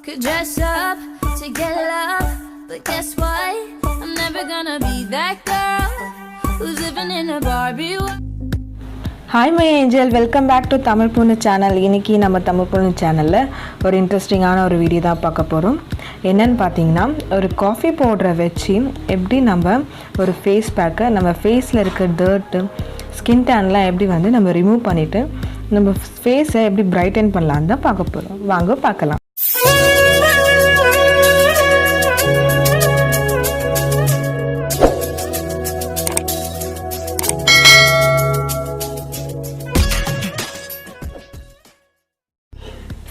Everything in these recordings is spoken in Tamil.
Could dress up to get love, but guess what? I'm never gonna be that girl who's living in a Barbie world. Hi my angel, welcome back to Tamilponnu channel. இன்னைக்கு நம்ம Tamilponnu channelல ஒரு இன்ட்ரஸ்டிங்கான ஒரு வீடியோ தான் பார்க்க போறோம். என்னன்னு பாத்தீங்கன்னா ஒரு காஃபி பவுடரை வச்சு எப்படி நம்ம ஒரு ஃபேஸ் பேக்கை நம்ம ஃபேஸ்ல இருக்க டர்ட் ஸ்கின் டேன்லாம் எப்படி வந்து நம்ம ரிமூவ் பண்ணிட்டு நம்ம ஃபேஸை எப்படி பிரைட்டன் பண்ணலாம்னு தான் பார்க்க போறோம். வாங்க பார்க்கலாம்.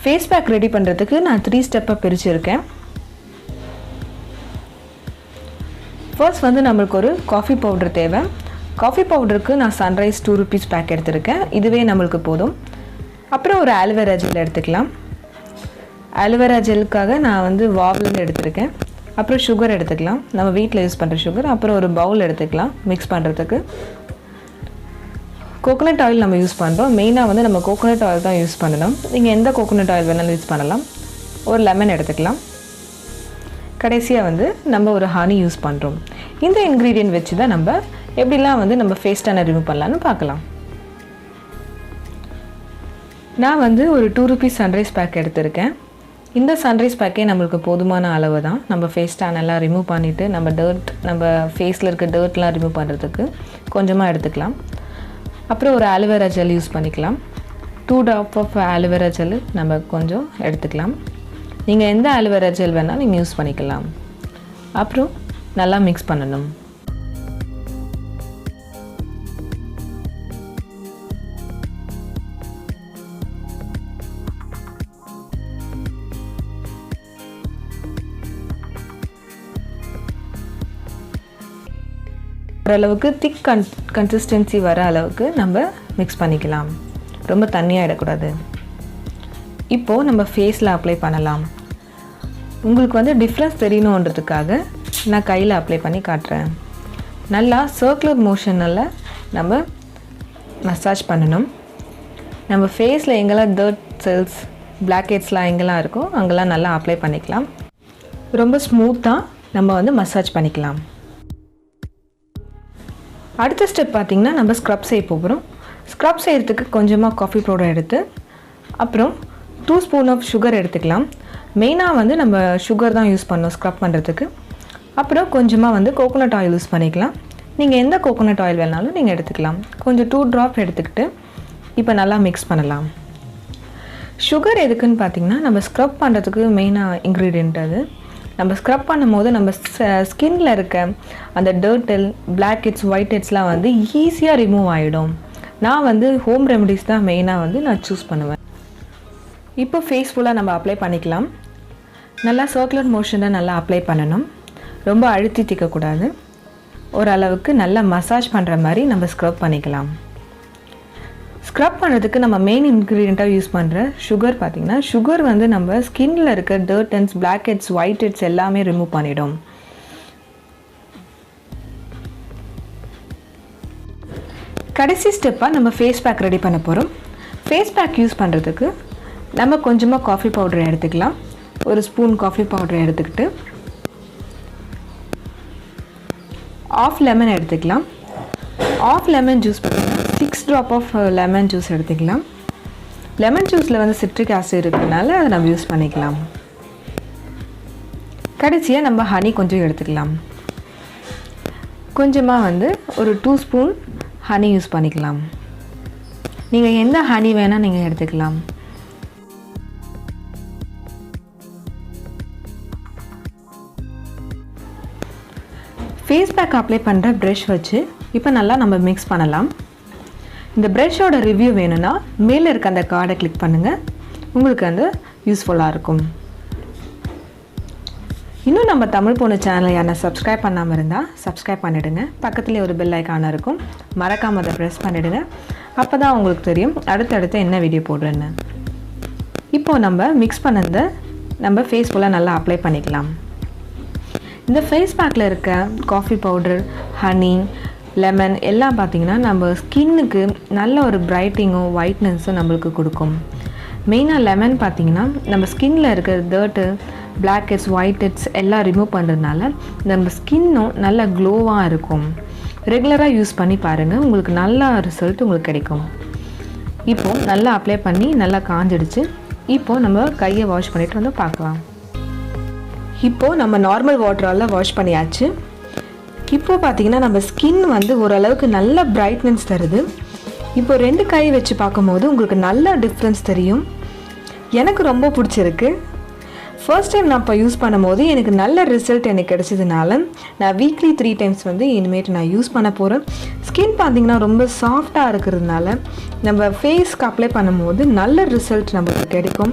ஃபேஸ் பேக் ரெடி பண்ணுறதுக்கு நான் 3 ஸ்டெப்பாக பிரிச்சுருக்கேன். ஃபர்ஸ்ட் வந்து நம்மளுக்கு ஒரு காஃபி பவுடர் தேவை. காஃபி பவுடருக்கு நான் சன்ரைஸ் 2 rupees பேக் எடுத்திருக்கேன். இதுவே நம்மளுக்கு போதும். அப்புறம் ஒரு ஆலோவேரா ஜெல் எடுத்துக்கலாம். ஆலோவேரா ஜெல்லுக்காக நான் வந்து வாவ்லேருந்து எடுத்திருக்கேன். அப்புறம் சுகர் எடுத்துக்கலாம், நம்ம வீட்டில் யூஸ் பண்ணுற சுகர். அப்புறம் ஒரு பவுல் எடுத்துக்கலாம் மிக்ஸ் பண்ணுறதுக்கு. கோகோனட் ஆயில் நம்ம யூஸ் பண்ணுறோம். மெயினாக வந்து நம்ம கோகோனட் ஆயில் தான் யூஸ் பண்ணணும். நீங்கள் எந்த கோகோனட் ஆயில் வேணாலும் யூஸ் பண்ணலாம். ஒரு லெமன் எடுத்துக்கலாம். கடைசியாக வந்து நம்ம ஒரு ஹனி யூஸ் பண்ணுறோம். இந்த இன்க்ரீடியன்ட் வச்சு தான் நம்ம எப்படிலாம் வந்து நம்ம ஃபேஸ் டேனை ரிமூவ் பண்ணலான்னு பார்க்கலாம். நான் வந்து ஒரு 2 rupees சன்ரைஸ் பேக் எடுத்திருக்கேன். இந்த சன்ரைஸ் பேக்கே நம்மளுக்கு போதுமான அளவு தான். நம்ம ஃபேஸ் டேனெல்லாம் ரிமூவ் பண்ணிவிட்டு நம்ம ஃபேஸில் இருக்க டர்ட்லாம் ரிமூவ் பண்ணுறதுக்கு கொஞ்சமாக எடுத்துக்கலாம். அப்புறம் ஒரு ஆலோவேரா ஜெல் யூஸ் பண்ணிக்கலாம். 2 drops ஆஃப் ஆலோவேரா ஜெல் நம்ம கொஞ்சம் எடுத்துக்கலாம். நீங்கள் எந்த ஆலோவேரா ஜெல் வேணாலும் நீங்கள் யூஸ் பண்ணிக்கலாம். அப்புறம் நல்லா மிக்ஸ் பண்ணணும். ஓரளவுக்கு திக் கன்சிஸ்டன்சி வர அளவுக்கு நம்ம மிக்ஸ் பண்ணிக்கலாம். ரொம்ப தண்ணியாக இடக்கூடாது. இப்போது நம்ம ஃபேஸில் அப்ளை பண்ணலாம். உங்களுக்கு வந்து டிஃப்ரென்ஸ் தெரியணுன்றதுக்காக நான் கையில் அப்ளை பண்ணி காட்டுறேன். நல்லா சர்க்குலர் மோஷனில் நம்ம மசாஜ் பண்ணணும். நம்ம ஃபேஸில் எங்கெல்லாம் டர்ட் செல்ஸ் பிளாக் ஹெட்ஸ்லாம் எங்கெல்லாம் இருக்கோ அங்கெல்லாம் நல்லா அப்ளை பண்ணிக்கலாம். ரொம்ப ஸ்மூத்தாக நம்ம வந்து மசாஜ் பண்ணிக்கலாம். அடுத்த ஸ்டெப் பார்த்திங்கன்னா நம்ம ஸ்க்ரப் செய்ய போகிறோம். ஸ்க்ரப் செய்கிறதுக்கு கொஞ்சமாக காஃபி பவுடர் எடுத்து அப்புறம் 2 spoon ஆஃப் சுகர் எடுத்துக்கலாம். மெயினாக வந்து நம்ம சுகர் தான் யூஸ் பண்ணோம் ஸ்க்ரப் பண்ணுறதுக்கு. அப்புறம் கொஞ்சமாக வந்து கோகோனட் ஆயில் யூஸ் பண்ணிக்கலாம். நீங்கள் எந்த கோகோனட் ஆயில் வேணாலும் நீங்கள் எடுத்துக்கலாம். கொஞ்சம் 2 drops எடுத்துக்கிட்டு இப்போ நல்லா மிக்ஸ் பண்ணலாம். சுகர் எதுக்குன்னு பார்த்திங்கன்னா நம்ம ஸ்க்ரப் பண்ணுறதுக்கு மெயினாக இன்க்ரீடியண்ட் அது. நம்ம ஸ்க்ரப் பண்ணும் போது நம்ம ஸ்கின்னில் இருக்க அந்த டர்ட்டல் பிளாக் ஹெட்ஸ் ஒயிட் ஹெட்ஸ்லாம் வந்து ஈஸியாக ரிமூவ் ஆகிடும். நான் வந்து ஹோம் ரெமடிஸ் தான் மெயினாக வந்து நான் சூஸ் பண்ணுவேன். இப்போ ஃபேஸ் ஃபுல்லாக நம்ம அப்ளை பண்ணிக்கலாம். நல்லா சர்க்குலர் மோஷனை நல்லா அப்ளை பண்ணணும். ரொம்ப அழுத்தி திக்கக்கூடாது. ஓரளவுக்கு நல்லா மசாஜ் பண்ணுற மாதிரி நம்ம ஸ்க்ரப் பண்ணிக்கலாம். ஸ்க்ரப் பண்ணுறதுக்கு நம்ம மெயின் இன்க்ரீடியண்ட்டாக யூஸ் பண்ணுற சுகர் பார்த்திங்கன்னா சுகர் வந்து நம்ம ஸ்கின்னில் இருக்க டர்ட் அண்ட்ஸ் பிளாக் ஹெட்ஸ் ஒயிட் ஹெட்ஸ் எல்லாமே ரிமூவ் பண்ணிடும். கடைசி ஸ்டெப்பாக நம்ம ஃபேஸ் பேக் ரெடி பண்ண போகிறோம். ஃபேஸ் பேக் யூஸ் பண்ணுறதுக்கு நம்ம கொஞ்சமாக காஃபி பவுடர் எடுத்துக்கலாம். ஒரு ஸ்பூன் காஃபி பவுடர் எடுத்துக்கிட்டு ஆஃப் லெமன் எடுத்துக்கலாம். ஆஃப் லெமன் ஜூஸ் பார்த்திங்கன்னா 6 drops ஆஃப் லெமன் ஜூஸ் எடுத்துக்கலாம். லெமன் ஜூஸில் வந்து சிட்ரிக் ஆசிட் இருக்கிறதுனால அதை நம்ம யூஸ் பண்ணிக்கலாம். கடைசியாக நம்ம ஹனி கொஞ்சம் எடுத்துக்கலாம். கொஞ்சமாக வந்து ஒரு 2 spoon ஹனி யூஸ் பண்ணிக்கலாம். நீங்கள் எந்த ஹனி வேணால் நீங்கள் எடுத்துக்கலாம். ஃபேஸ் பேக் அப்ளை பண்ணுற ப்ரஷ் வச்சு இப்போ நல்லா நம்ம மிக்ஸ் பண்ணலாம். இந்த ப்ரஷோட ரிவ்யூ வேணும்னா மேலே இருக்க அந்த கார்டை கிளிக் பண்ணுங்கள். உங்களுக்கு அந்த யூஸ்ஃபுல்லாக இருக்கும். இன்னும் நம்ம தமிழ்பொண்ணு சேனலை யாரை சப்ஸ்கிரைப் பண்ணாமல் இருந்தால் சப்ஸ்கிரைப் பண்ணிவிடுங்க. பக்கத்துலேயே ஒரு பெல் ஐக்கான் இருக்கும், மறக்காமல் அதை ப்ரெஸ் பண்ணிவிடுங்க. அப்போ தான் உங்களுக்கு தெரியும் அடுத்தடுத்து என்ன வீடியோ போடுறேன்னு. இப்போது நம்ம மிக்ஸ் பண்ணதை நம்ம ஃபேஸ் ஃபுல்லாக நல்லா அப்ளை பண்ணிக்கலாம். இந்த ஃபேஸ் பேக்கில் இருக்க காஃபி பவுடர் ஹனி லெமன் எல்லாம் பார்த்திங்கன்னா நம்ம ஸ்கின்னுக்கு நல்ல ஒரு பிரைட்டிங்கும் ஒயிட்னஸும் நம்மளுக்கு கொடுக்கும். மெயினாக லெமன் பார்த்திங்கன்னா நம்ம ஸ்கின்னில் இருக்கிற dirt, blackheads, whiteheads எல்லாம் ரிமூவ் பண்ணுறதுனால நம்ம ஸ்கின்னும் நல்லா க்ளோவாக இருக்கும். ரெகுலராக யூஸ் பண்ணி பாருங்கள், உங்களுக்கு நல்ல ரிசல்ட் உங்களுக்கு கிடைக்கும். இப்போது நல்லா அப்ளை பண்ணி நல்லா காஞ்சிடுச்சு. இப்போது நம்ம கையை வாஷ் பண்ணிவிட்டு வந்து பார்க்கலாம். இப்போது நம்ம நார்மல் வாட்டரால் வாஷ் பண்ணியாச்சு. இப்போது பார்த்திங்கன்னா நம்ம ஸ்கின் வந்து ஓரளவுக்கு நல்ல பிரைட்னஸ் தருது. இப்போ 2 கை வச்சு பார்க்கும்போது உங்களுக்கு நல்ல டிஃப்ரென்ஸ் தெரியும். எனக்கு ரொம்ப பிடிச்சிருக்கு. ஃபர்ஸ்ட் டைம் நான் இப்போ யூஸ் பண்ணும்போது எனக்கு நல்ல ரிசல்ட் எனக்கு கிடைச்சதுனால நான் வீக்லி 3 டைம்ஸ் வந்து இனிமேட்டு நான் யூஸ் பண்ண போகிறேன். ஸ்கின் பார்த்திங்கன்னா ரொம்ப சாஃப்டாக இருக்கிறதுனால நம்ம ஃபேஸ்க்கு அப்ளை பண்ணும்போது நல்ல ரிசல்ட் நமக்கு கிடைக்கும்.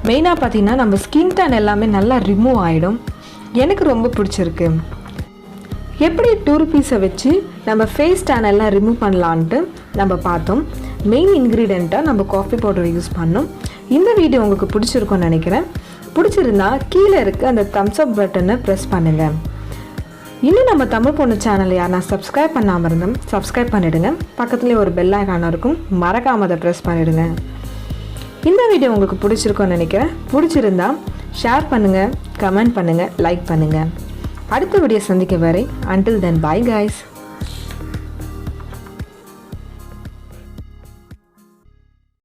மெயினாக பார்த்திங்கன்னா நம்ம ஸ்கின் டேன் எல்லாமே நல்லா ரிமூவ் ஆகிடும். எனக்கு ரொம்ப பிடிச்சிருக்கு. எப்படி 2 ரூபீஸை வச்சு நம்ம ஃபேஸ் டேன் எல்லாம் ரிமூவ் பண்ணலான்ட்டு நம்ம பார்த்தோம். மெயின் இன்க்ரீடியண்ட்டாக நம்ம காஃபி பவுடர் யூஸ் பண்ணோம். இந்த வீடியோ உங்களுக்கு பிடிச்சிருக்கும்னு நினைக்கிறேன். பிடிச்சிருந்தா கீழே இருக்க அந்த தம்ஸ் அப் பட்டனை ப்ரெஸ் பண்ணுங்கள். இன்னும் நம்ம தமிழ் பொண்ணு சேனல் யாருன்னா சப்ஸ்கிரைப் பண்ணாமல் இருந்தோம் சப்ஸ்கிரைப் பண்ணிவிடுங்க. பக்கத்துலேயே ஒரு பெல் ஐகான் இருக்கும், மறக்காமல் அதை ப்ரெஸ் பண்ணிவிடுங்க. இந்த வீடியோ உங்களுக்கு பிடிச்சிருக்கும்னு நினைக்கிறேன். பிடிச்சிருந்தா ஷேர் பண்ணுங்கள், கமெண்ட் பண்ணுங்கள், லைக் பண்ணுங்கள். அடுத்த வீடியோ சந்திக்க வரை until then bye guys.